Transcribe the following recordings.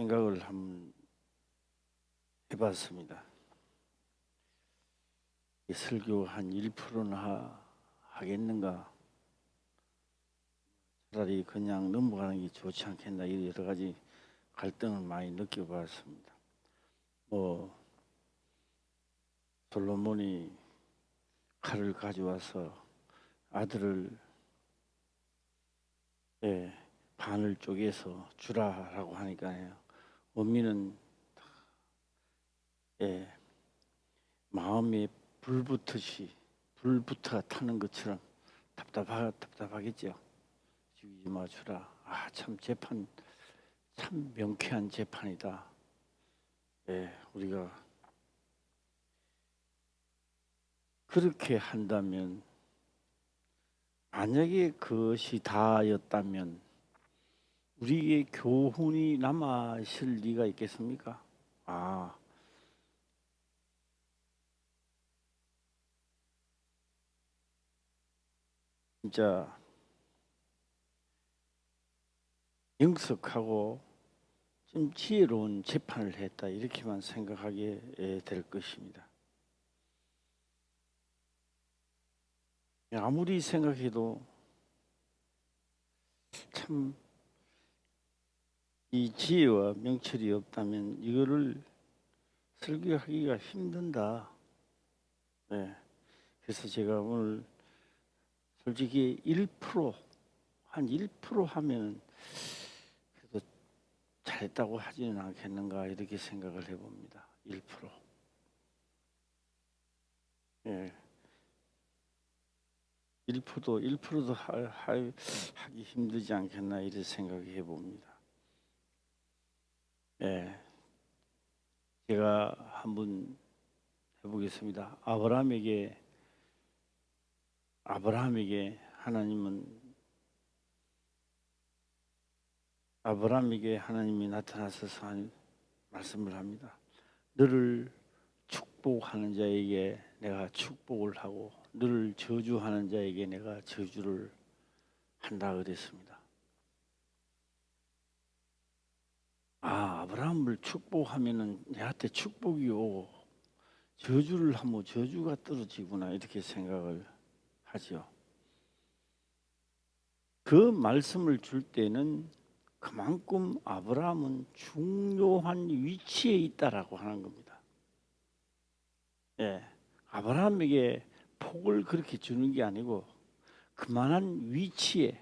생각을 한번 해봤습니다. 이 설교 한 1%나 하겠는가? 차라리 그냥 넘어가는 게 좋지 않겠나? 이런 여러 가지 갈등을 많이 느껴봤습니다. 솔로몬이 칼을 가져와서 아들을 반을 쪼개서 주라라고 하니까요. 어미는 마음에 불부터 타는 것처럼 답답하겠죠. 죽이지 마 주라. 참 재판 참 명쾌한 재판이다. 우리가 그렇게 한다면, 만약에 그것이 다였다면 우리에게 교훈이 남아 있을 리가 있겠습니까? 진짜 영석하고 좀 지혜로운 재판을 했다, 이렇게만 생각하게 될 것입니다. 아무리 생각해도 참 이 지혜와 명철이 없다면 이거를 설교하기가 힘든다. 그래서 제가 오늘 솔직히 1% 한 1% 하면 그래도 잘했다고 하지는 않겠는가, 이렇게 생각을 해봅니다. 1%. 1%도 하기 힘들지 않겠나, 이렇게 생각해 봅니다. 제가 한번 해보겠습니다. 아브라함에게 하나님이 나타나서 말씀을 합니다. 너를 축복하는 자에게 내가 축복을 하고 너를 저주하는 자에게 내가 저주를 한다 그랬습니다. 아브라함을 축복하면은 내한테 축복이 오고 저주를 하면 저주가 떨어지구나, 이렇게 생각을 하죠. 그 말씀을 줄 때는 그만큼 아브라함은 중요한 위치에 있다라고 하는 겁니다. 아브라함에게 복을 그렇게 주는 게 아니고 그만한 위치에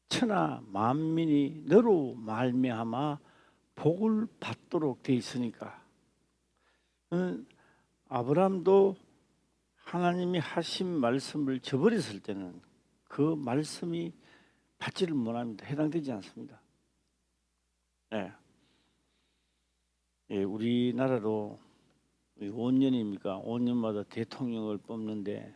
천하 만민이 너로 말미암아 복을 받도록 돼 있으니까, 아브라함도 하나님이 하신 말씀을 저버렸을 때는 그 말씀이 받지를 못합니다. 해당되지 않습니다. 우리나라로 5년입니까? 5년마다 대통령을 뽑는데,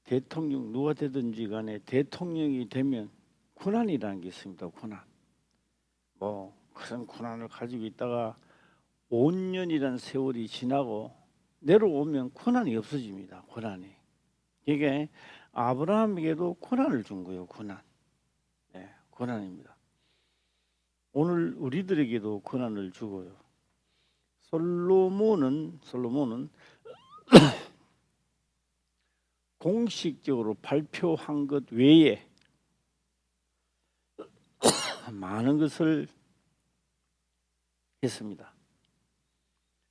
대통령 누가 되든지 간에 대통령이 되면 고난이라는 게 있습니다. 고난. 그런 고난을 가지고 있다가 5년이라는 세월이 지나고 내려오면 고난이 없어집니다. 고난이. 이게 아브라함에게도 고난을 준 거예요. 고난입니다. 오늘 우리들에게도 고난을 주고요. 솔로몬은 공식적으로 발표한 것 외에 많은 것을 했습니다.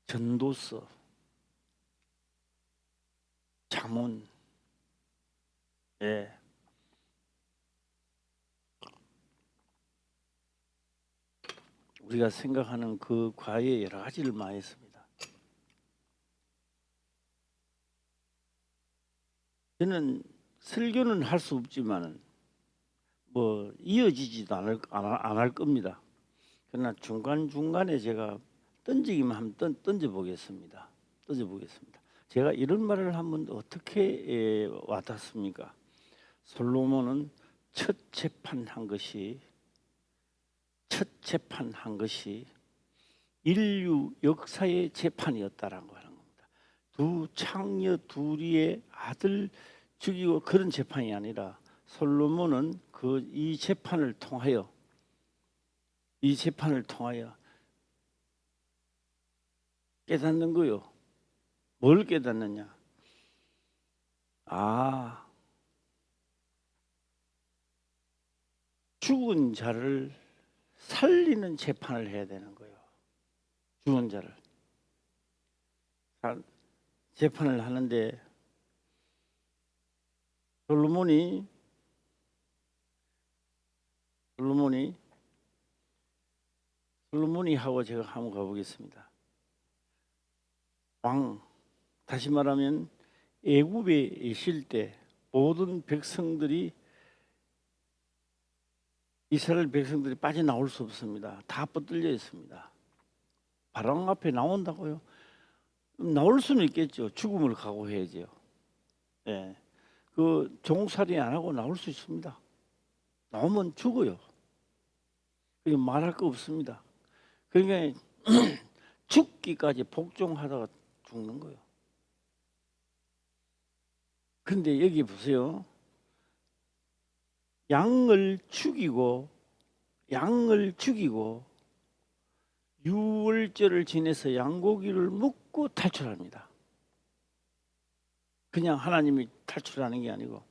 전도서, 잠언, 우리가 생각하는 그 과외 여러 가지를 많이 했습니다. 저는 설교는 할 수 없지만 이어지지도 안 할 겁니다. 그러나 중간중간에 제가 던지기만 하면 던져보겠습니다. 제가 이런 말을 한번 어떻게 와닿습니까? 솔로몬은 첫 재판한 것이 인류 역사의 재판이었다라는 거 하는 겁니다. 두 창녀 둘이의 아들 죽이고 그런 재판이 아니라 솔로몬은 이 재판을 통하여 이 재판을 통하여 깨닫는 거요. 뭘 깨닫느냐? 아, 죽은 자를 살리는 재판을 해야 되는 거예요. 죽은 자를 재판을 하는데 솔로몬이 하고 제가 한번 가보겠습니다. 다시 말하면 애굽에 있을 때 모든 백성들이 이스라엘 백성들이 빠져나올 수 없습니다. 다 붙들려 있습니다. 바로 앞에 나온다고요? 나올 수는 있겠죠. 죽음을 각오해야죠. 예. 그 종살이 안 하고 나올 수 있습니다. 나오면 죽어요. 말할 거 없습니다. 그러니까 죽기까지 복종하다가 죽는 거예요. 근데 여기 보세요. 양을 죽이고 유월절을 지내서 양고기를 먹고 탈출합니다. 그냥 하나님이 탈출하는 게 아니고,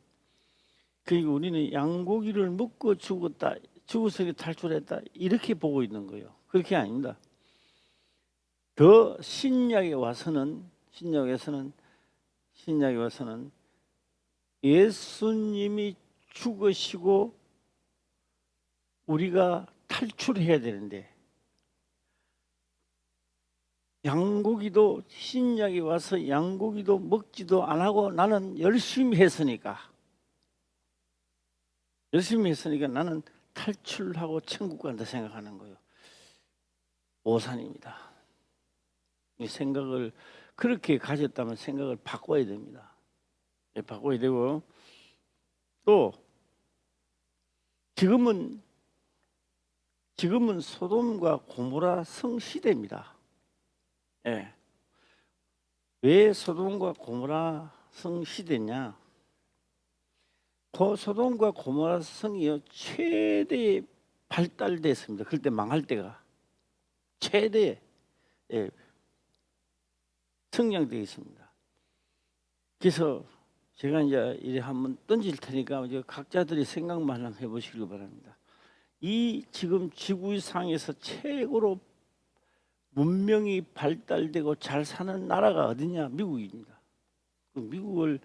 그리고 우리는 양고기를 먹고 죽어서 탈출했다 이렇게 보고 있는 거예요. 그렇게 아닙니다. 더 신약에 와서는 예수님이 죽으시고 우리가 탈출해야 되는데, 양고기도 신약에 와서 양고기도 먹지도 안 하고 나는 열심히 했으니까 나는 탈출하고 천국 간다 생각하는 거예요. 오산입니다. 이 생각을 그렇게 가졌다면 생각을 바꿔야 됩니다. 바꿔야 되고, 또 지금은 소돔과 고모라 성 시대입니다. 예. 왜 소돔과 고모라 성 시대냐? 소돔과 고모라 성이요 최대 발달됐습니다. 그때 망할 때가 최대 성장되어 있습니다. 그래서 제가 이제 이래 한번 던질 테니까 이제 각자들이 생각만 한번 해보시길 바랍니다. 이 지금 지구상에서 최고로 문명이 발달되고 잘 사는 나라가 어디냐? 미국입니다. 그 미국을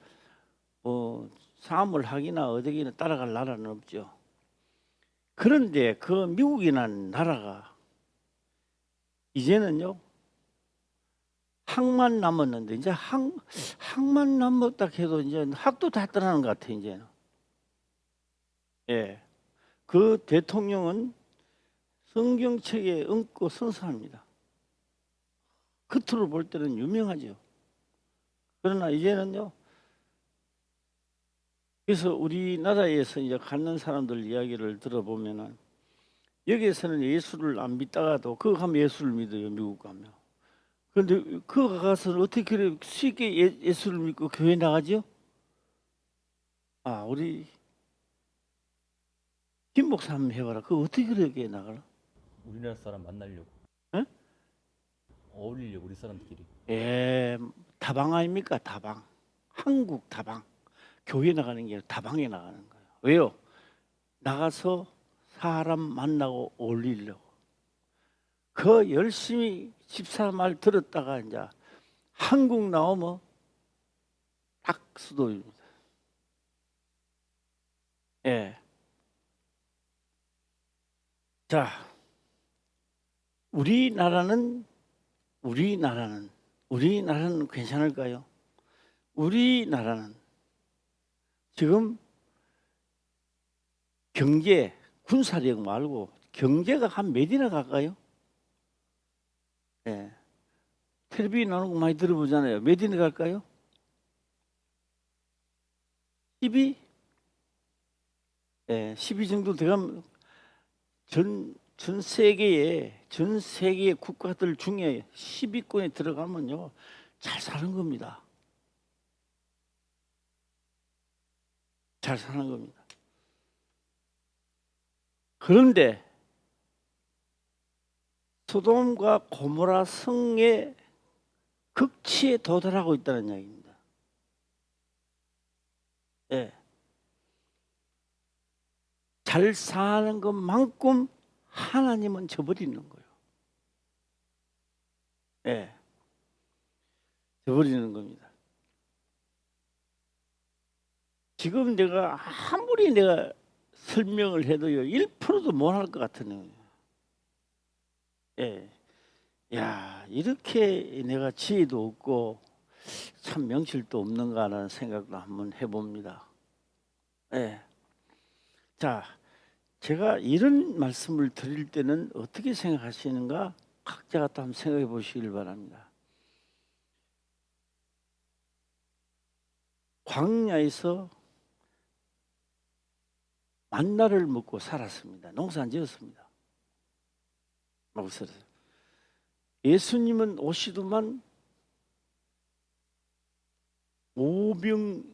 사업을 하기나 어디기나 따라갈 나라는 없죠. 그런데 그 미국이라는 나라가 이제는요 학만 남았는데, 이제 학만 남았다 해도 이제 학도 다 떠나는 것 같아 이제는. 예, 그 대통령은 성경책에 얹고 선서합니다. 겉으로 볼 때는 유명하죠. 그러나 이제는요. 그래서 우리나라에서 이제 갖는 사람들 이야기를 들어보면은 여기에서는 예수를 안 믿다가도 그거 가면 예수를 믿어요. 미국 가면. 그런데 그거 가서 어떻게 그래 쉽게 예수를 믿고 교회 나가죠? 우리 김 목사 한번 해봐라. 그거 어떻게 그렇게 나가나? 우리나라 사람 만나려고. 에? 어울리려고 우리 사람들끼리. 다방 아닙니까? 다방. 한국 다방. 교회 나가는 게 아니라 다방에 나가는 거예요. 왜요? 나가서 사람 만나고 어울리려고. 그 열심히 집사 말 들었다가 이제 한국 나오면 딱 수도입니다. 예. 자, 우리나라는 괜찮을까요? 우리나라는 지금 경제, 군사력 말고 경제가 한 몇이나 갈까요? 예. 텔레비전 나오는 거 많이 들어보잖아요. 몇이나 갈까요? 12? 예, 12 정도 되면 전 세계의 국가들 중에 10위권에 들어가면요 잘 사는 겁니다. 잘 사는 겁니다. 그런데 소돔과 고모라 성의 극치에 도달하고 있다는 이야기입니다. 예. 잘 사는 것만큼 하나님은 저버리는 거예요. 예. 저버리는 겁니다. 지금 내가 아무리 내가 설명을 해도요, 1%도 못 할 것 같으네요. 예. 야, 이렇게 내가 지혜도 없고 참 명실도 없는가라는 생각도 한번 해봅니다. 예. 자, 제가 이런 말씀을 드릴 때는 어떻게 생각하시는가 각자가 또 한번 생각해 보시길 바랍니다. 광야에서 만나를 먹고 살았습니다. 농사 안 지었습니다. 먹고 살았어요. 예수님은 오시더만 오병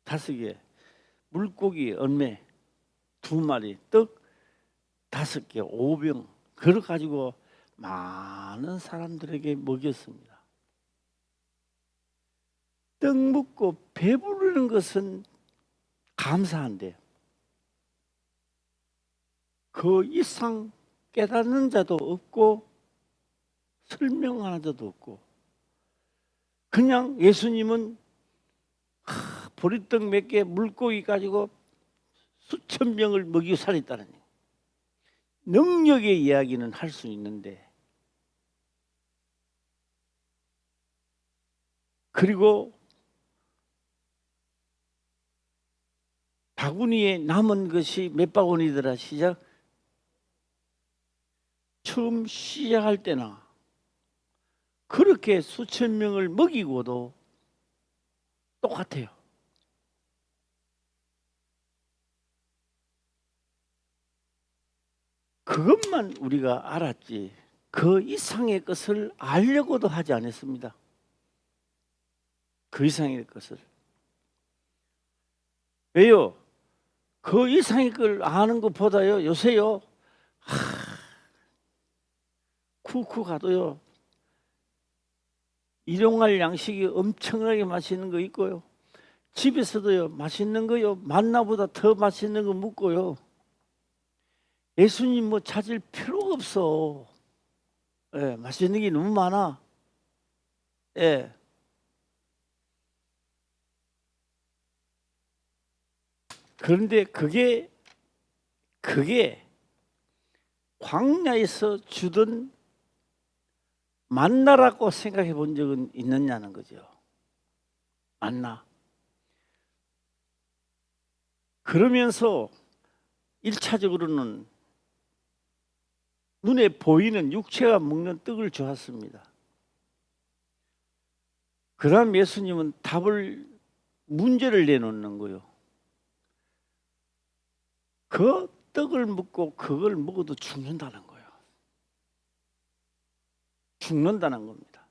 5개, 물고기 얼매 2마리, 떡 5개, 5병 그걸 가지고 많은 사람들에게 먹였습니다. 떡 먹고 배부르는 것은 감사한데 그 이상 깨닫는 자도 없고 설명하는 자도 없고 그냥 예수님은 보리떡 몇 개 물고기 가지고 수천 명을 먹이고 살았다는 얘기예요. 능력의 이야기는 할 수 있는데 그리고 바구니에 남은 것이 몇 바구니더라 처음 시작할 때나 그렇게 수천 명을 먹이고도 똑같아요. 그것만 우리가 알았지 그 이상의 것을 알려고도 하지 않았습니다. 그 이상의 것을. 왜요? 그 이상의 걸 아는 것보다요 요새요 쿠쿠 가도요 일용할 양식이 엄청나게 맛있는 거 있고요 집에서도요 맛있는 거요 만나보다 더 맛있는 거 먹고요 예수님 뭐 찾을 필요가 없어. 예, 맛있는 게 너무 많아. 예. 그런데 그게 광야에서 주던 만나라고 생각해 본 적은 있느냐는 거죠. 만나. 그러면서 1차적으로는 눈에 보이는 육체가 먹는 떡을 주었습니다. 그 다음 예수님은 문제를 내놓는 거예요. 그 떡을 먹고 그걸 먹어도 죽는다는 거예요. 죽는다는 겁니다.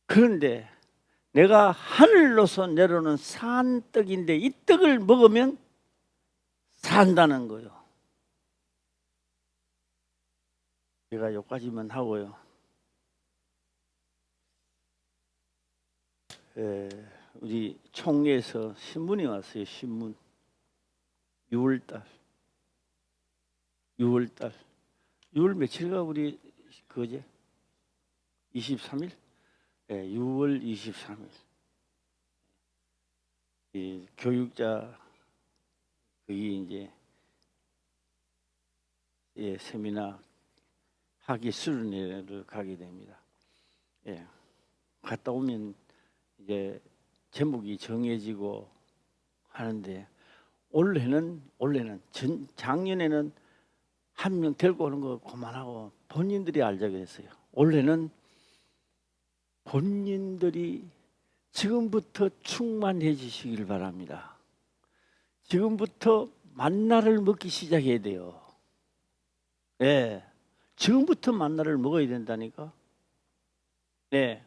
그런데 내가 하늘로서 내려오는 산 떡인데 이 떡을 먹으면 산다는 거예요. 제가 여기까지만 하고요. 우리 총회에서 신문이 왔어요. 신문. 6월 6월 며칠가 우리 그제 23일? 네, 6월 23일. 이 교육자 거기 이제 세미나 학위 수련회를 가게 됩니다. 예. 갔다 오면 이제 제목이 정해지고 하는데 올해는 작년에는 한 명 데리고 오는 거 그만하고 본인들이 알자고 했어요. 올해는 본인들이 지금부터 충만해지시길 바랍니다. 지금부터 만나를 먹기 시작해야 돼요. 네, 지금부터 만나를 먹어야 된다니까. 네.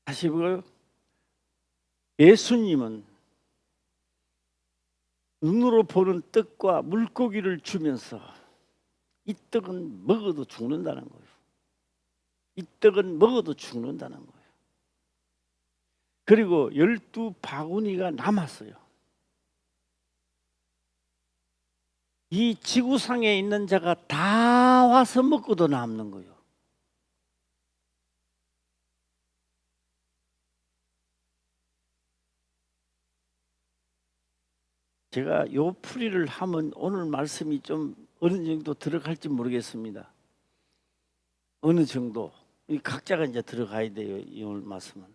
다시 보고요. 예수님은 눈으로 보는 떡과 물고기를 주면서 이 떡은 먹어도 죽는다는 거예요. 이 떡은 먹어도 죽는다는 거예요. 그리고 12바구니가 남았어요. 이 지구상에 있는 자가 다 와서 먹고도 남는 거예요. 제가 요 풀이를 하면 오늘 말씀이 좀 어느 정도 들어갈지 모르겠습니다. 어느 정도. 이 각자가 이제 들어가야 돼요. 이 오늘 말씀은.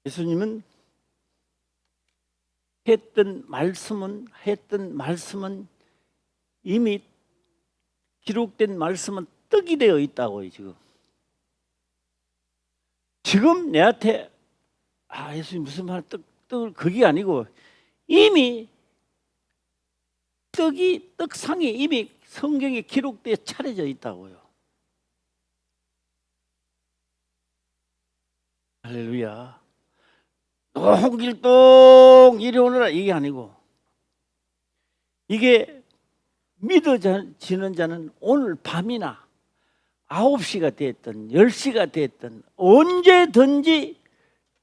예수님은 했던 말씀은 이미 기록된 말씀은 떡이 되어 있다고요. 지금 내한테 예수님 무슨 말 떡을 그게 아니고 이미 떡상에 이미 성경에 기록되어 차려져 있다고요. 할렐루야. 홍길동 이리 오너라 이게 아니고 이게 믿어지는 자는 오늘 밤이나 9시가 됐든 10시가 됐든 언제든지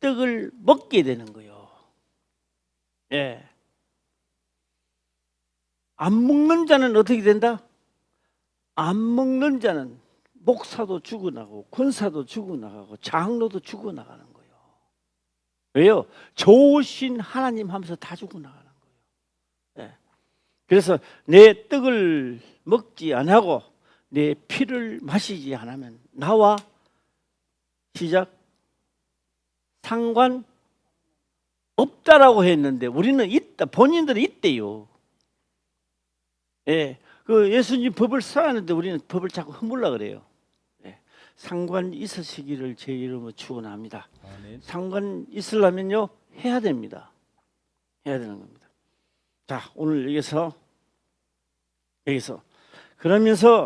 떡을 먹게 되는 거예요. 예. 안 먹는 자는 어떻게 된다? 안 먹는 자는 목사도 죽어나가고 권사도 죽어나가고 장로도 죽어나가는 거예요. 왜요? 좋으신 하나님 하면서 다 죽어나가는 거예요. 예. 그래서 내 떡을 먹지 않고 내 피를 마시지 않으면 나와 시작 상관 없다라고 했는데 우리는 있다. 본인들이 있대요. 예, 그 예수님 법을 써하는데 우리는 법을 자꾸 허물라 그래요. 예, 상관 있으시기를 제 이름으로 축원합니다. 아멘. 상관 있으려면요 해야 됩니다. 해야 되는 겁니다. 자, 오늘 여기서 그러면서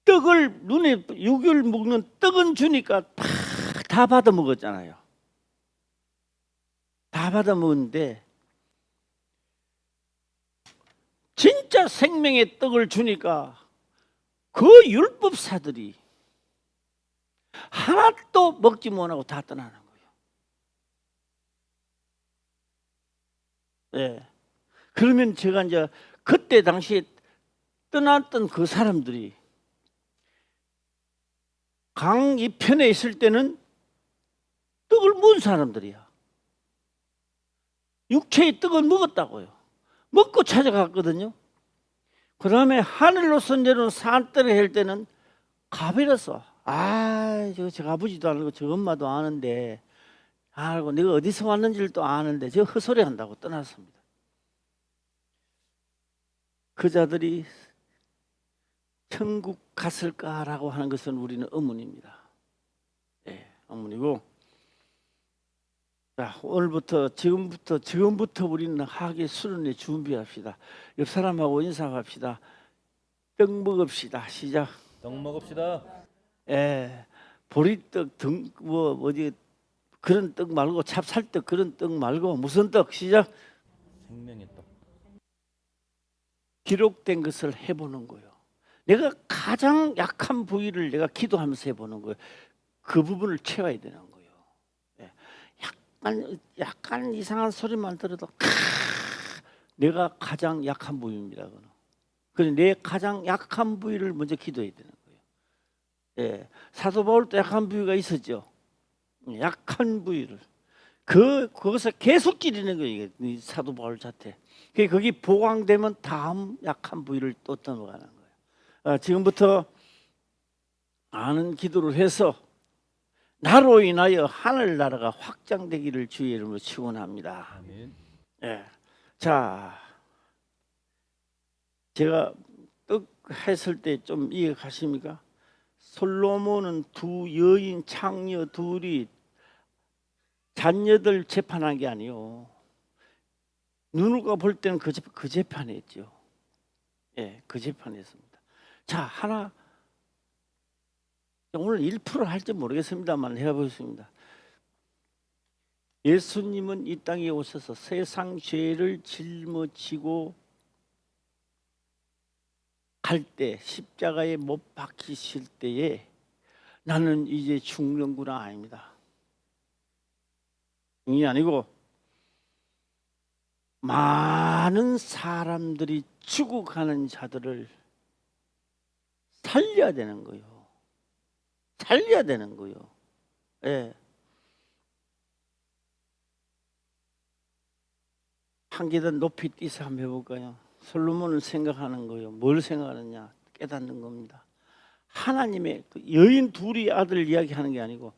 떡을 눈에 6일 먹는 떡은 주니까 다 받아 먹었잖아요. 다 받아 먹었는데 진짜 생명의 떡을 주니까 그 율법사들이 하나도 먹지 못하고 다 떠나는 거예요. 네. 그러면 제가 이제 그때 당시에 떠났던 그 사람들이 강 이편에 있을 때는 떡을 먹은 사람들이야. 육체의 떡을 먹었다고요. 먹고 찾아갔거든요. 그 다음에 하늘로서 내려온 산뜰에 할 때는 가버렸어. 저 아버지도 알고 저 엄마도 아는데 알고 내가 어디서 왔는지를 또 아는데 저 헛소리 한다고 떠났습니다. 그 자들이 천국 갔을까라고 하는 것은 우리는 의문입니다. 네, 의문이고 자, 오늘부터 지금부터 우리는 학예 수련회 준비합시다. 옆 사람하고 인사합시다. 떡 먹읍시다. 시작. 떡 먹읍시다. 예, 보리떡 어디 그런 떡 말고 찹쌀떡 그런 떡 말고 무슨 떡 시작. 생명의 떡. 기록된 것을 해보는 거예요. 내가 가장 약한 부위를 내가 기도하면서 해보는 거예요. 그 부분을 채워야 되는 거예요. 약간 이상한 소리만 들어도 내가 가장 약한 부위입니다. 그래서 내 가장 약한 부위를 먼저 기도해야 되는 거예요. 예, 사도 바울도 약한 부위가 있었죠. 약한 부위를 거기서 계속 찌르는 거예요. 이 사도 바울 자체. 거기 보강되면 다음 약한 부위를 또 넘어가는 거예요. 지금부터 아는 기도를 해서 나로 인하여 하늘나라가 확장되기를 주의 이름으로 축원합니다. 아멘. 예. 자, 제가 떡 했을 때 좀 이해 가십니까? 솔로몬은 두 여인 창녀 둘이 자녀들 재판한 게 아니요. 누누가 볼 때는 그 재판했죠. 예, 그 재판했습니다. 자, 하나 오늘 1% 할지 모르겠습니다만 해보겠습니다. 예수님은 이 땅에 오셔서 세상 죄를 짊어지고 갈 때, 십자가에 못 박히실 때에 나는 이제 죽는구나 아닙니다. 이게 아니고 많은 사람들이 죽어가는 자들을 살려야 되는 거예요. 살려야 되는 거예요. 예. 한 계단 높이 뛰서 한번 해볼까요? 솔로몬을 생각하는 거예요. 뭘 생각하느냐? 깨닫는 겁니다. 하나님의 그 여인 둘이 아들 이야기하는 게 아니고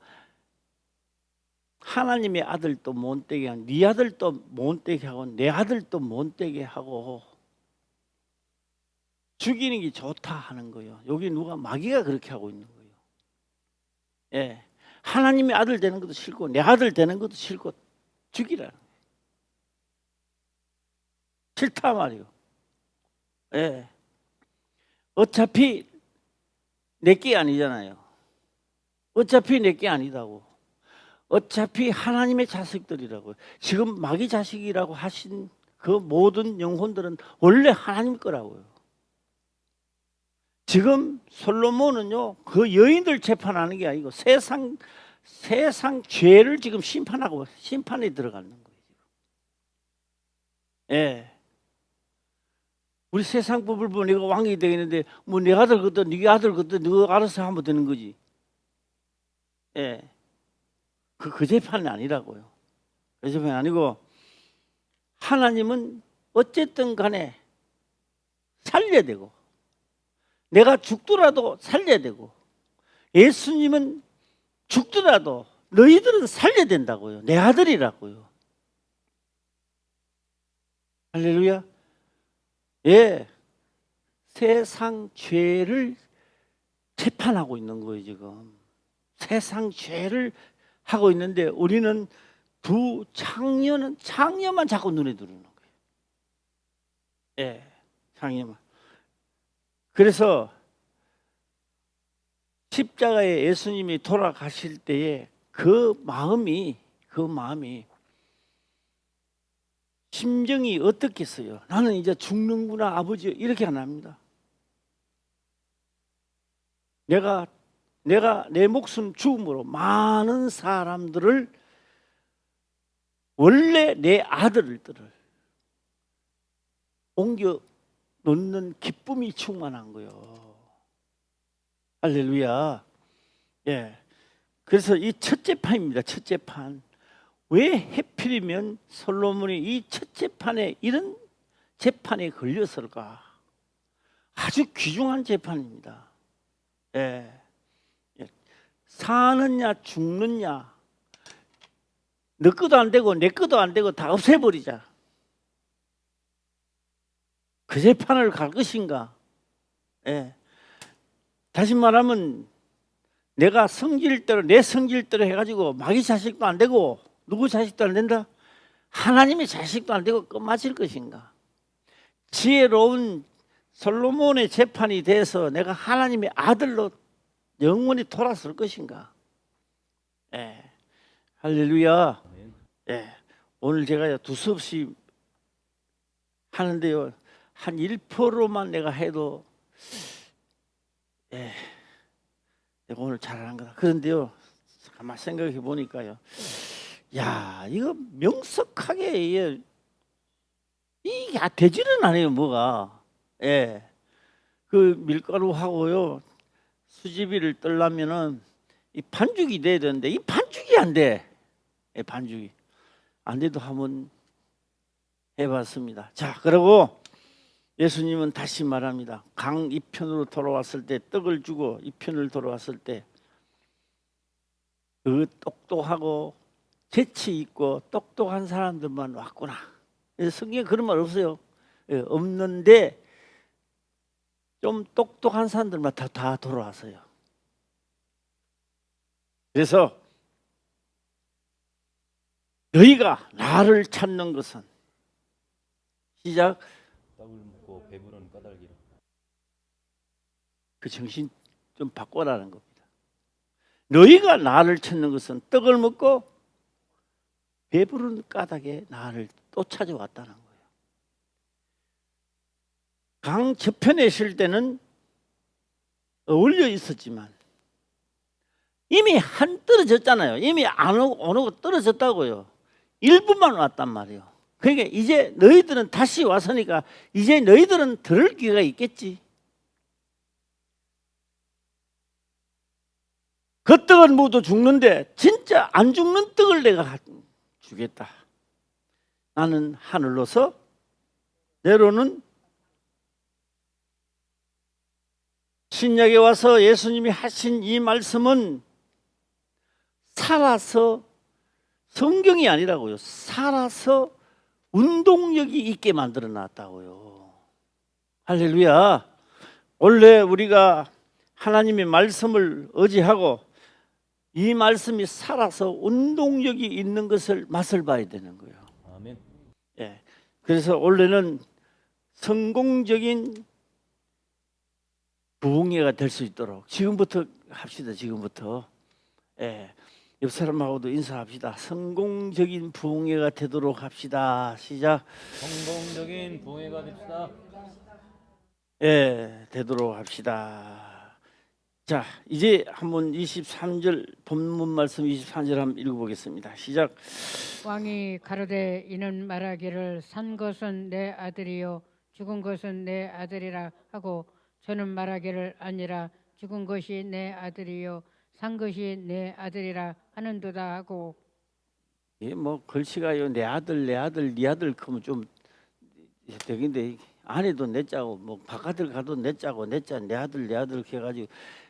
하나님의 아들도 못되게 하고 네 아들도 못되게 하고 내 아들도 못되게 하고 죽이는 게 좋다 하는 거예요. 여기 누가 마귀가 그렇게 하고 있는 거예요. 예, 하나님의 아들 되는 것도 싫고 내 아들 되는 것도 싫고 죽이라는 거예요. 싫다 말이에요. 예, 어차피 내게 아니잖아요. 어차피 내게 아니다고. 어차피 하나님의 자식들이라고. 지금 마귀 자식이라고 하신 그 모든 영혼들은 원래 하나님 거라고요. 지금 솔로몬은요 그 여인들 재판하는 게 아니고 세상 죄를 지금 심판하고 심판에 들어가는 거예요. 예. 우리 세상 법을 보고 내가 왕이 되겠는데 뭐 내 아들 그때 네 아들 그때 너 알아서 하면 되는 거지. 예. 그 재판이 아니라고요. 그 재판이 아니고 하나님은 어쨌든 간에 살려야 되고 내가 죽더라도 살려야 되고 예수님은 죽더라도 너희들은 살려야 된다고요. 내 아들이라고요. 할렐루야. 예, 세상 죄를 재판하고 있는 거예요. 지금 세상 죄를 하고 있는데 우리는 창녀만 자꾸 눈에 들어오는 거예요. 예, 창녀만. 그래서 십자가에 예수님이 돌아가실 때에 그 마음이 심정이 어떻겠어요? 나는 이제 죽는구나 아버지 이렇게 안 합니다. 내가 내 목숨 죽음으로 많은 사람들을 원래 내 아들들을 옮겨 놓는 기쁨이 충만한 거예요. 할렐루야. 예. 그래서 이 첫째 판입니다. 첫째 판. 왜 해필이면 솔로몬이 이 첫째 판에 이런 재판에 걸렸을까? 아주 귀중한 재판입니다. 예. 사느냐 죽느냐 너 것도 안 되고 내 것도 안 되고 다 없애버리자. 그 재판을 갈 것인가? 예. 다시 말하면 내가 성질대로 내 성질대로 해가지고 마귀 자식도 안 되고 누구 자식도 안 된다? 하나님의 자식도 안 되고 끝마칠 것인가? 지혜로운 솔로몬의 재판이 돼서 내가 하나님의 아들로 영원히 돌아설 것인가? 예. 할렐루야. 예. 오늘 제가 두서없이 하는데요. 한 1%만 내가 해도 예. 내가 오늘 잘하는 거다. 그런데요. 가만 생각해 보니까요. 야, 이거 명석하게 이게 되지는 않아요, 뭐가. 예. 그 밀가루하고요. 수제비를 떨려면은 이 반죽이 돼야 되는데 이 반죽이 안 돼. 예, 반죽이 안 돼도 한번 해봤습니다. 자, 그리고 예수님은 다시 말합니다. 강 이편으로 돌아왔을 때 떡을 주고 이편을 돌아왔을 때 그 똑똑하고 재치 있고 똑똑한 사람들만 왔구나. 성경에 그런 말 없어요. 예, 없는데 좀 똑똑한 사람들만 다 돌아왔어요. 그래서 너희가 나를 찾는 것은 시작 떡을 먹고 배부른 까닭이라. 그 정신 좀 바꿔라는 겁니다. 너희가 나를 찾는 것은 떡을 먹고 배부른 까닭에 나를 또 찾아왔다는 거예요. 강 저편에 있을 때는 어울려 있었지만 이미 한 떨어졌잖아요. 이미 안 오고 떨어졌다고요. 일부만 왔단 말이에요. 그러니까 이제 너희들은 다시 왔으니까 이제 너희들은 들을 기회가 있겠지. 그 떡은 모두 죽는데 진짜 안 죽는 떡을 내가 주겠다. 나는 하늘로서 내려오는 신약에 와서 예수님이 하신 이 말씀은 살아서 성경이 아니라고요. 살아서 운동력이 있게 만들어 놨다고요. 할렐루야. 원래 우리가 하나님의 말씀을 의지하고 이 말씀이 살아서 운동력이 있는 것을 맛을 봐야 되는 거예요. 아멘. 예. 그래서 원래는 성공적인 부흥회가 될 수 있도록 지금부터 합시다. 지금부터. 예. 옆 사람하고도 인사합시다. 성공적인 부흥회가 되도록 합시다. 시작. 성공적인 부흥회가 됩시다. 예, 되도록 합시다. 자, 이제 한번 23절 본문 말씀 23절 한번 읽어보겠습니다. 시작. 왕이 가로되 이는 말하기를 산 것은 내 아들이요 죽은 것은 내 아들이라 하고 저는 말하기를 아니라 죽은 것이 내 아들이요 산 것이 내 아들이라 하는도다 하고. 예, 뭐 글씨가요 내 아들 네 아들 그러면 좀 되긴데 안에도 내 짜고 뭐 바깥을 가도 내 짜고 내 아들 이렇게 해가지고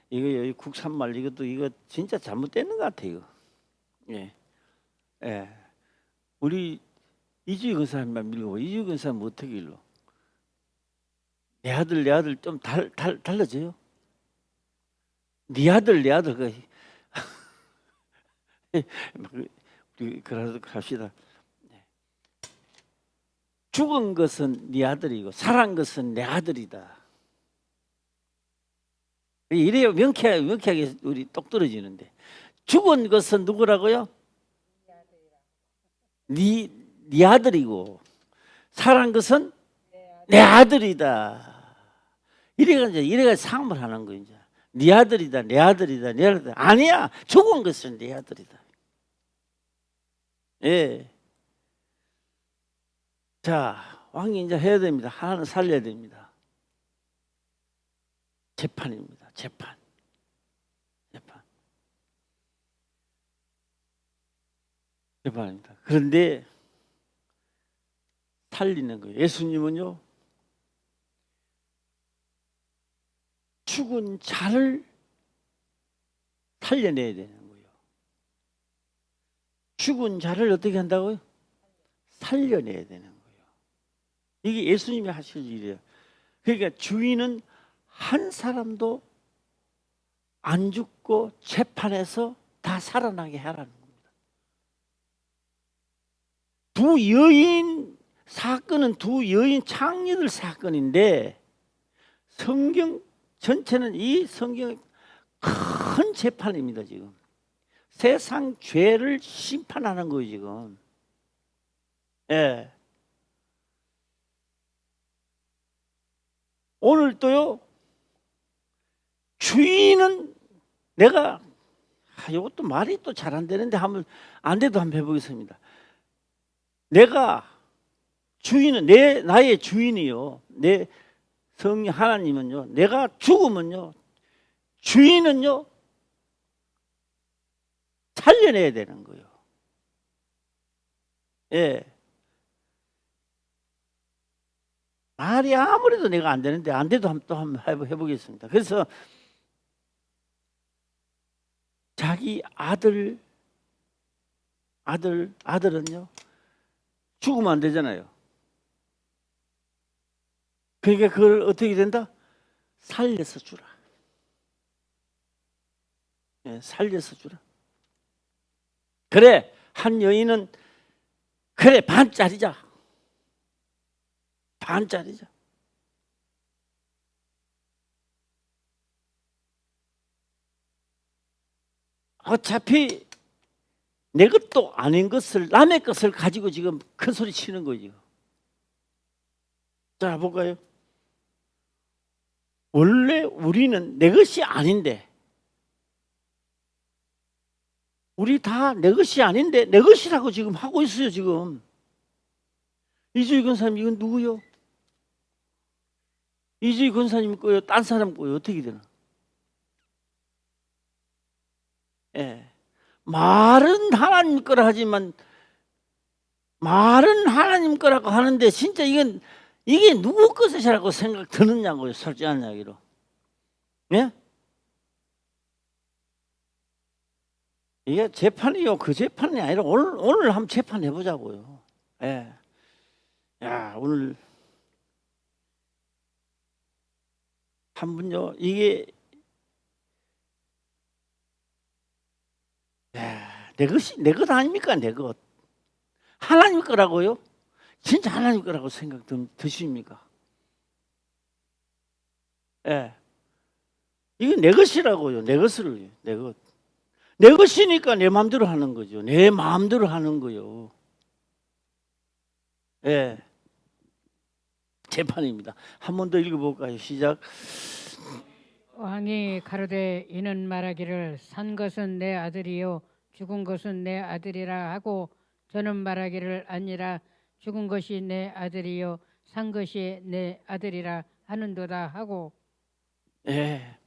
이거 국산말 이것도 이거 진짜 잘못되는 것 같아요. 예, 예. 우리 이주희 근사님만 밀고 이주희 근사님 어떻게 일러? 내 아들 좀 달라져요? 네 아들 그 우리 그래도 갑시다. 죽은 것은 네 아들이고 살아난 것은 내 아들이다. 이래야 명쾌하게 우리 똑 떨어지는데 죽은 것은 누구라고요? 네 아들이고 살아난 것은 내 아들이다. 이래가 상을 하는 거야. 이제 네 아들이다, 내 아들이다, 내 아들이다. 아니야, 죽은 것은 내 아들이다. 예. 자, 왕이 이제 해야 됩니다. 하나는 살려야 됩니다. 재판입니다. 재판. 재판입니다. 그런데 살리는 거예요. 예수님은요, 죽은 자를 살려내야 되는 거예요. 죽은 자를 어떻게 한다고요? 살려내야 되는 거예요. 이게 예수님이 하실 일이에요. 그러니까 주인은 한 사람도 안 죽고 재판에서 다 살아나게 하라는 겁니다. 두 여인 사건은 두 여인 창녀들 사건인데 성경 전체는 이 성경의 큰 재판입니다. 지금 세상 죄를 심판하는 거예요. 지금. 예. 오늘 또요 주인은 내가 이것도 말이 또 잘 안 되는데 한번 안 돼도 한번 해보겠습니다. 내가 주인은 나의 주인이요. 내 성령 하나님은요. 내가 죽으면요. 주인은요. 살려내야 되는 거예요. 예. 말이 아무래도 내가 안 되는데 안 돼도 또 한번 해보겠습니다. 그래서 자기 아들은요. 죽으면 안 되잖아요. 그러니까 그걸 어떻게 된다? 살려서 주라. 예, 살려서 주라. 그래, 한 여인은 그래 반짜리자. 어차피 내 것도 아닌 것을 남의 것을 가지고 지금 큰 소리 치는 거죠. 자, 볼까요? 원래 우리는 내 것이 아닌데, 우리 다 내 것이 아닌데 내 것이라고 지금 하고 있어요. 지금 이주희 권사님, 이건 누구요? 이주희 권사님 거요? 딴 사람 거요? 어떻게 되나? 예. 말은 하나님 거라 하지만, 말은 하나님 거라고 하는데 진짜 이게 누구 것이라고 생각 드느냐고요. 솔직한 이야기로. 예? 이게 재판이요, 그 재판이 아니라 오늘 한번 재판해 보자고요. 예. 야, 오늘 한 분요, 이게 내 것이 내 것 아닙니까? 내 것. 하나님 거라고요? 진짜 하나님 거라고 생각 드십니까? 예. 이게 내 것이라고요. 내 것을, 내 것. 내 것이니까 내 마음대로 하는 거죠. 내 마음대로 하는 거요. 예. 재판입니다. 한 번 더 읽어볼까요? 시작. 왕이 가로되 이는 말하기를 산 것은 내 아들이요 죽은 것은 내 아들이라 하고 저는 말하기를 아니라 죽은 것이 내 아들이요 산 것이 내 아들이라 하는도다 하고. 예.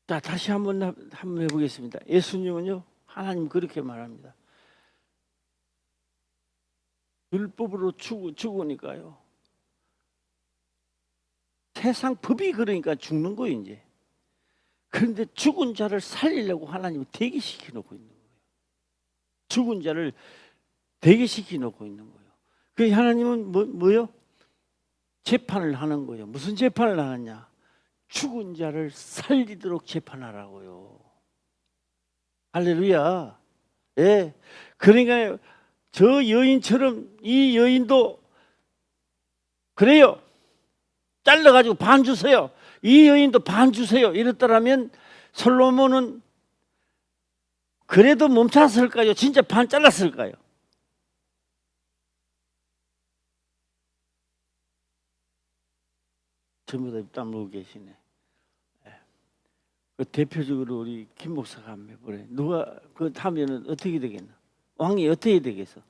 자, 다시 한번 해보겠습니다. 예수님은요, 하나님 그렇게 말합니다. 율법으로 죽으니까요. 세상 법이 그러니까 죽는 거예요, 이제. 그런데 죽은 자를 살리려고 하나님은 대기시켜 놓고 있는 거예요. 죽은 자를 대기시켜 놓고 있는 거예요. 그 하나님은 뭐요? 재판을 하는 거예요. 무슨 재판을 하느냐? 죽은 자를 살리도록 재판하라고요. 할렐루야. 예. 그러니까 저 여인처럼 이 여인도 그래요. 잘라가지고 반 주세요. 이 여인도 반 주세요. 이랬더라면 솔로몬은 그래도 멈췄을까요? 진짜 반 잘랐을까요? 전부 다 입 다물고 계시네. 그 대표적으로 우리 김 목사가 한번 해보래. 누가 그 하면은 어떻게 되겠나? 왕이 어떻게 되겠어?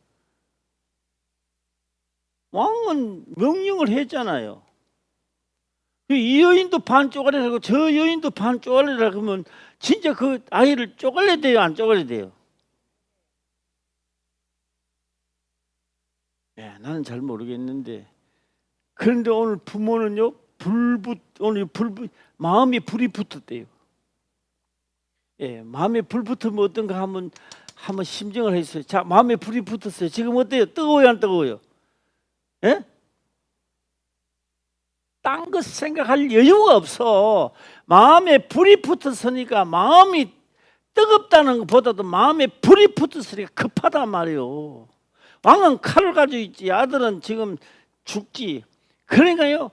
왕은 명령을 했잖아요. 이 여인도 반 쪼가리라고 저 여인도 반 쪼가리라 그러면 진짜 그 아이를 쪼갈려야 돼요? 안 쪼갈려야 돼요? 예, 나는 잘 모르겠는데 그런데 오늘 부모는요 마음이 불이 붙었대요. 예, 마음에 불 붙으면 어떤가 한번 심정을 했어요. 자, 마음에 불이 붙었어요. 지금 어때요? 뜨거워요, 안 뜨거워요? 예? 딴 것 생각할 여유가 없어. 마음에 불이 붙었으니까 마음이 뜨겁다는 것보다도 마음에 불이 붙었으니까 급하단 말이에요. 왕은 칼을 가지고 있지, 아들은 지금 죽지. 그러니까요,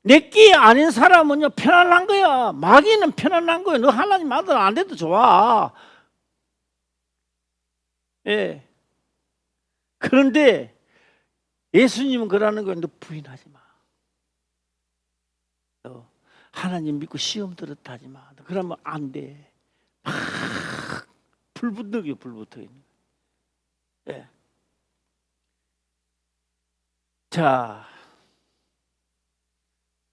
내게 아닌 사람은요 편안한 거야. 마귀는 편안한 거야. 너 하나님 아들 안 돼도 좋아. 예. 그런데 예수님은 그러는 거야. 너 부인하지 마. 너 하나님 믿고 시험 들었다 하지 마. 그러면 안 돼. 막 불붙어요, 불붙어 있는. 예. 자,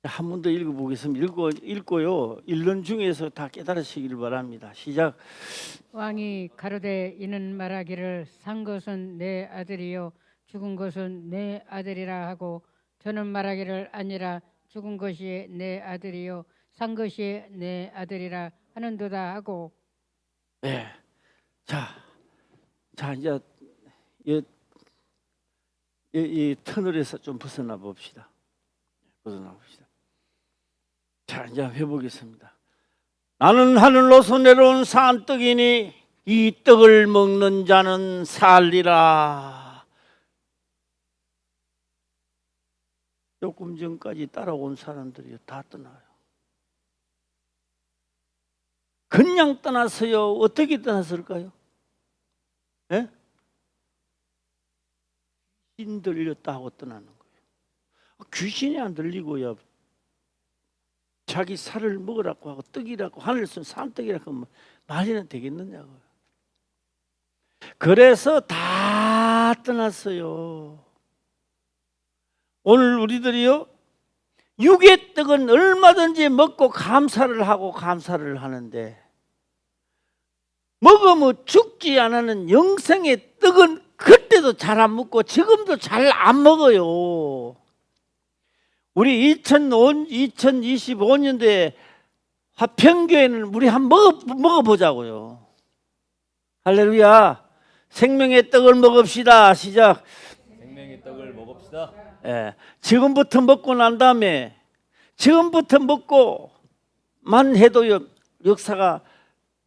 한 번 더 읽어보겠습니다. 읽고요. 읽는 중에서 다 깨달으시길 바랍니다. 시작. 왕이 가로되 이는 말하기를 산 것은 내 아들이요 죽은 것은 내 아들이라 하고 저는 말하기를 아니라 죽은 것이 내 아들이요 산 것이 내 아들이라 하는도다 하고. 네. 자 이제 이 터널에서 좀 벗어나 봅시다. 자, 이제 해보겠습니다. 나는 하늘로서 내려온 산떡이니 이 떡을 먹는 자는 살리라. 조금 전까지 따라온 사람들이 다 떠나요. 그냥 떠났어요? 어떻게 떠났을까요? 예? 귀신 들렸다 하고 떠나는 거예요. 귀신이 안 들리고요. 자기 살을 먹으라고 하고 떡이라고 하늘에서 산떡이라고 하면 말이나 되겠느냐고요. 그래서 다 떠났어요. 오늘 우리들이요, 육의 떡은 얼마든지 먹고 감사를 하고 감사를 하는데, 먹으면 죽지 않는 영생의 떡은 그때도 잘 안 먹고 지금도 잘 안 먹어요. 우리 2025년도에 화평교회는 우리 한번 먹어보자고요. 할렐루야. 생명의 떡을 먹읍시다. 시작. 생명의 떡을 먹읍시다. 예, 지금부터 먹고 난 다음에 지금부터 먹고만 해도 역사가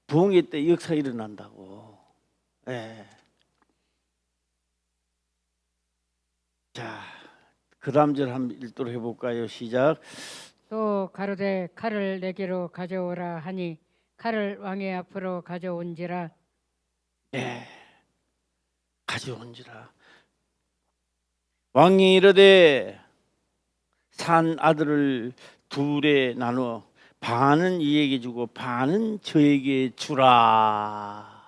부흥회 때 역사 일어난다고. 예. 자, 그 다음 절 한번 읽도록 해볼까요? 시작. 또 가로되 칼을 내게로 가져오라 하니 칼을 왕의 앞으로 가져온지라. 예, 가져온지라. 왕이 이르되 산 아들을 둘에 나누어 반은 이에게 주고 반은 저에게 주라.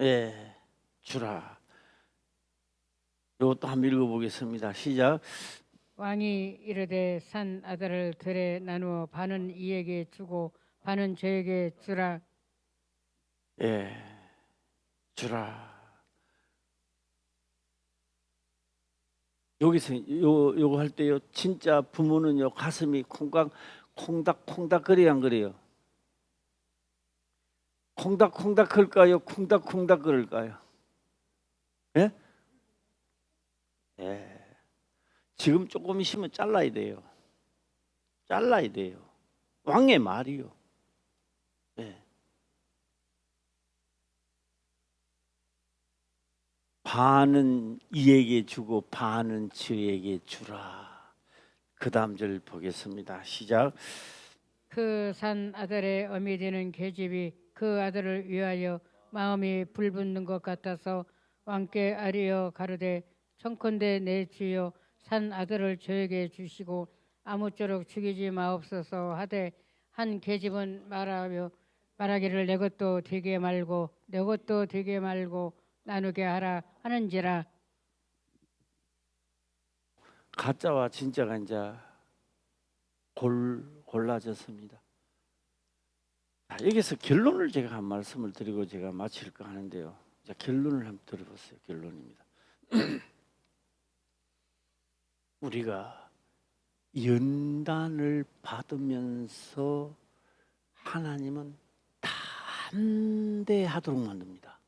예, 주라. 이것도 한번 읽어보겠습니다. 시작. 왕이 이르되 산 아들을 들에 나누어 반은 이에게 주고 반은 저에게 주라. 예, 주라. 여기서 요거 할 때요, 진짜 부모는요 가슴이 콩닥 거려야 안 그래요? 콩닥 걸까요? 콩닥 걸을까요? 예? 예. 지금 조금 있으면 잘라야 돼요. 잘라야 돼요. 왕의 말이요. 예. 반은 이에게 주고 반은 저에게 주라. 그 다음 절 보겠습니다. 시작. 그 산 아들의 어미 되는 계집이 그 아들을 위하여 마음이 불붙는 것 같아서 왕께 아뢰어 가로되 청컨대 내 주여 산 아들을 저에게 주시고 아무쪼록 죽이지 마옵소서 하되 한 계집은 말하기를 내 것도 되게 말고 내 것도 되게 말고 나누게 하라 하는지라. 가짜와 진짜가 이제 골라졌습니다. 여기서 결론을 제가 한 말씀을 드리고 제가 마칠까 하는데요. 자, 결론을 한번 들어보세요. 결론입니다. 우리가 연단을 받으면서 하나님은 담대하도록 만듭니다.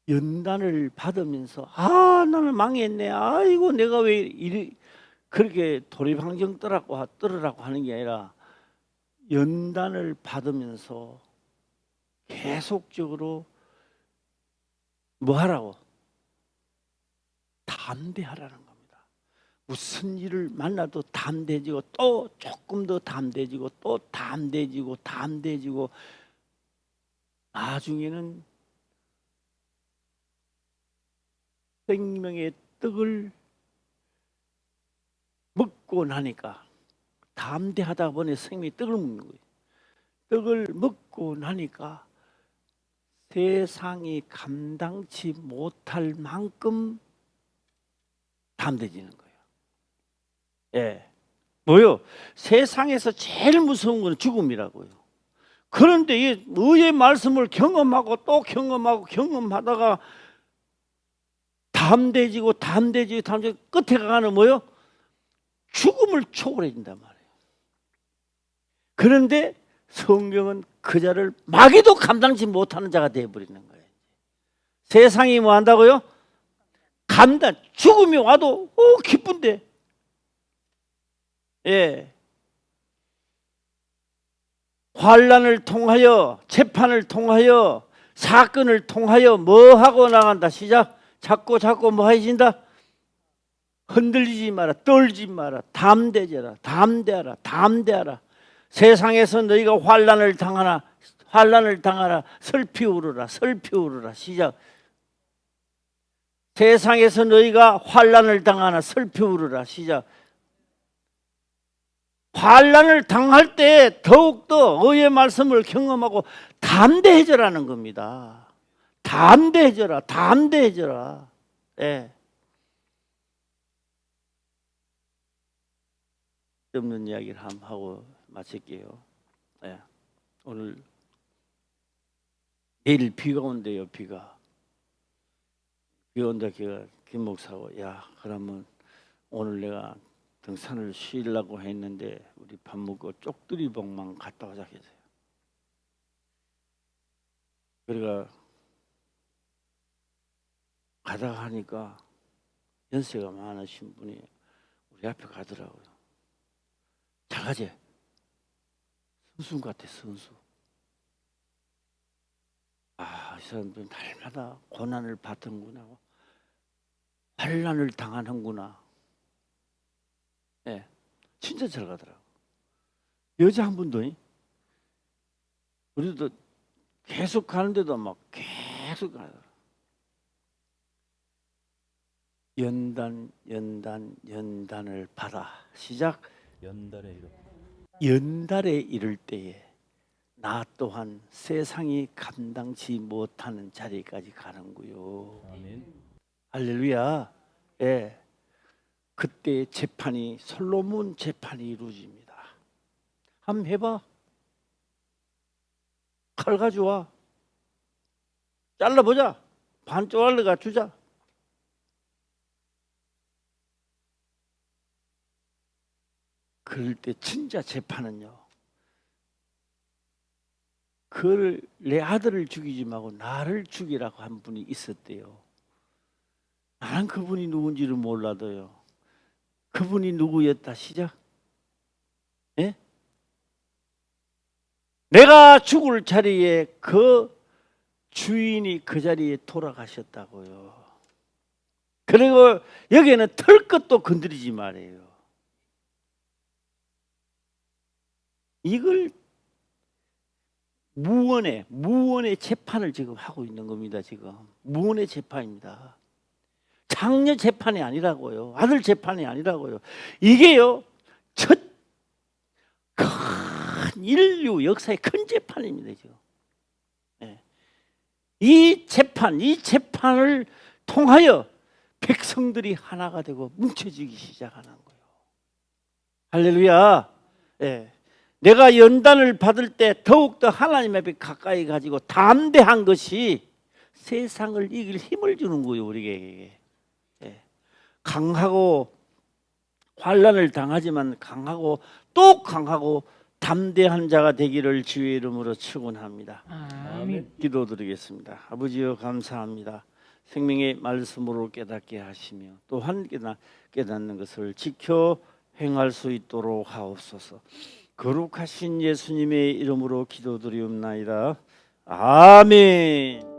연단을 받으면서 나는 망했네. 아이고 내가 왜 이리 그렇게 도리방정 떨으라고 하는 게 아니라 연단을 받으면서 계속적으로 뭐 하라고? 담대하라는 겁니다. 무슨 일을 만나도 담대해지고 또 조금 더 담대해지고 또 담대해지고 나중에는 생명의 떡을 먹고 나니까 담대하다 보니 생명의 떡을 먹는 거예요. 떡을 먹고 나니까 세상이 감당치 못할 만큼 담대해지는 거예요. 예, 뭐요? 세상에서 제일 무서운 건 죽음이라고요. 그런데 이 의의 말씀을 경험하고 또 경험하다가 담대해지고 끝에 가는 뭐요? 죽음을 초월해진단 말이에요. 그런데 성경은 그 자를 마귀도 감당치 못하는 자가 되어버리는 거예요. 세상이 뭐 한다고요? 죽음이 와도 기쁜데. 예. 환난을 통하여 재판을 통하여 사건을 통하여 뭐 하고 나간다. 시작. 자꾸 뭐 해진다. 흔들리지 마라. 떨지 마라. 담대하라. 세상에서 너희가 환난을 당하라 슬피 울으라 슬피 울으라. 시작. 세상에서 너희가 환난을 당하나 슬피 울으라. 시작. 환난을 당할 때 더욱더 의의 말씀을 경험하고 담대해져라는 겁니다. 담대해져라. 담대해져라. 예. 없는 이야기를 한번 하고 마칠게요. 예. 오늘 내일 비가 온대요. 비가 온다. 김 목사고, 야 그러면 오늘 내가 등산을 쉬려고 했는데 우리 밥 먹고 쪽두리봉만 갔다 오자 했어요. 그러니까 가다가 하니까 연세가 많으신 분이 우리 앞에 가더라고요. 잘 가지? 선수 같아, 선수. 아, 이 사람들은 날마다 고난을 받는구나, 환난을 당하는구나. 예, 진짜 잘 가더라고. 여자 한 분도, 우리도 계속 가는데도 막 계속 가더라고. 연단을 받아. 시작. 연달에 이를 때에 나 또한 세상이 감당치 못하는 자리까지 가는구요. 아멘. 할렐루야. 예. 그때 재판이 솔로몬 재판이 이루어집니다. 한번 해봐. 칼 가져와. 잘라보자. 반 쪼알러가 주자. 그럴 때 진짜 재판은요, 그걸 내 아들을 죽이지 말고 나를 죽이라고 한 분이 있었대요. 나는 그분이 누군지를 몰라도요, 그분이 누구였다. 시작. 예? 내가 죽을 자리에 그 주인이 그 자리에 돌아가셨다고요. 그리고 여기에는 털 것도 건드리지 말아요. 이걸 무언의 재판을 지금 하고 있는 겁니다. 지금 무언의 재판입니다. 장녀 재판이 아니라고요. 아들 재판이 아니라고요. 이게요, 첫 큰 인류 역사의 큰 재판입니다. 지금. 네. 이 재판을 통하여 백성들이 하나가 되고 뭉쳐지기 시작하는 거예요. 할렐루야. 네. 내가 연단을 받을 때 더욱더 하나님 앞에 가까이 가지고 담대한 것이 세상을 이길 힘을 주는 거예요. 우리에게. 예. 강하고 환난을 당하지만 강하고 또 강하고 담대한 자가 되기를 주의 이름으로 축원합니다. 아멘. 기도드리겠습니다. 아버지여 감사합니다. 생명의 말씀으로 깨닫게 하시며 또한 깨닫는 것을 지켜 행할 수 있도록 하옵소서. 거룩하신 예수님의 이름으로 기도드리옵나이다. 아멘.